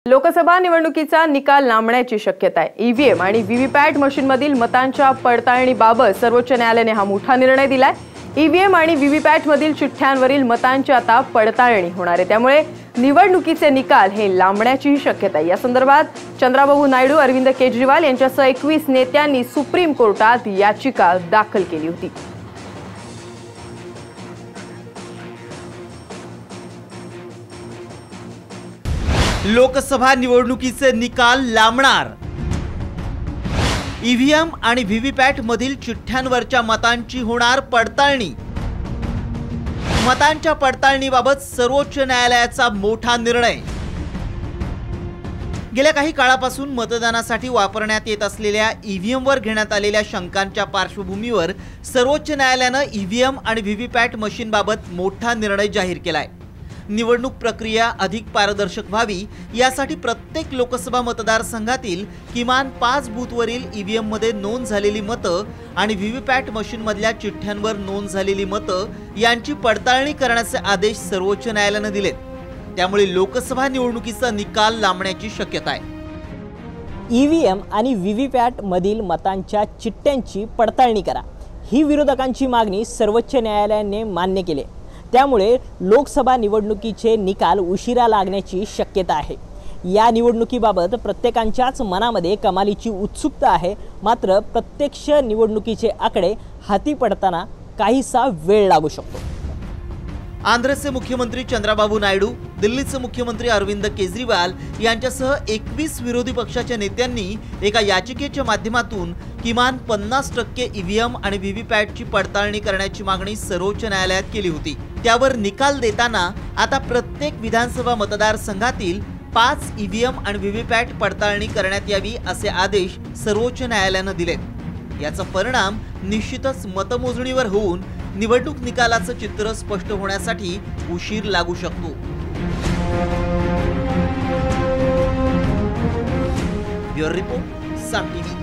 लोकसभा निवडणुकीचा निकाल लांबण्याची शक्यता आहे। ईव्हीएम आणि व्हीव्हीपॅट मशीनमधील मतांच्या पडताळणीबाबत सर्वोच्च न्यायालयाने हा मोठा निर्णय दिलाय। ईव्हीएम आणि व्हीव्हीपॅट मधील चिठ्ठ्यांवरील मतांची आता पडताळणी होणार आहे, त्यामुळे निवडणुकीचे निकाल हे लांबण्याची शक्यता आहे। या संदर्भात चंद्राबाबू नायडू, अरविंद केजरीवाल यांच्यासह 21 नेत्यांनी सुप्रीम कोर्टात याचिका दाखल केली होती। लोकसभा निवडणुकीचे निकाल लांबणार। ईव्हीएम आणि व्हीव्हीपॅट मधील चिठ्ठ्यांवरच्या मतांची होणार पडताळणी। मतांच्या पडताळणीबाबत सर्वोच्च न्यायालयाचा मोठा निर्णय। गेल्या काही काळापासून मतदानासाठी वापरण्यात येत असलेल्या ईव्हीएमवर घेण्यात आलेल्या शंकांच्या पार्श्वभूमीवर सर्वोच्च न्यायालयाने ईव्हीएम आणि व्हीव्हीपॅट मशीनबाबत मोठा निर्णय जाहीर केलाय। निवडणूक प्रक्रिया अधिक पारदर्शक व्हावी यासाठी प्रत्येक लोकसभा मतदारसंघातील किमान 5 बूथवरील ईव्हीएम मध्ये नोंद झालेली मतं आणि व्हीव्हीपॅट मशीनमधल्या चिठ्ठ्यांवर नोंद झालेली मतं यांची पडताळणी करण्याचे आदेश सर्वोच्च न्यायालयाने दिलेत। त्यामुळे लोकसभा निवडणुकीचा निकाल लांबण्याची शक्यता आहे। ईव्हीएम आणि व्हीव्हीपॅट मधील मतांच्या चिठ्ठ्यांची पडताळणी करा, ही विरोधकांची मागणी सर्वोच्च न्यायालयाने मान्य केली। त्यामुळे लोकसभा निवडणुकीचे निकाल उशिरा लागण्याची शक्यता आहे। या निवडणुकीबाबत प्रत्येकाच्याच मनामध्ये कमालीची उत्सुकता आहे, मात्र प्रत्यक्ष निवडणुकीचे आकडे हाती पडताना काहीसा वेळ लागू शकतो। आंध्रचे मुख्यमंत्री चंद्राबाबू नायडू, दिल्लीचे मुख्यमंत्री अरविंद केजरीवाल यांच्यासह 21 विरोधी पक्षाच्या नेत्यांनी एका याचिकेच्या माध्यमातून किमान 50% ईव्हीएम आणि व्हीव्हीपॅटची पडताळणी करण्याची मागणी सर्वोच्च न्यायालयात केली होती। त्यावर निकाल देताना आता प्रत्येक विधानसभा मतदारसंघातील 5 ईव्हीएम आणि व्हीव्हीपॅट पडताळणी करण्यात यावी असे आदेश सर्वोच्च न्यायालयाने दिलेत। याचा परिणाम निश्चितच मतमोजणीवर होऊन निवडणूक निकालाचं चित्र स्पष्ट होण्यासाठी उशीर लागू शकतो। ब्युरो रिपोर्ट, सन टीव्ही।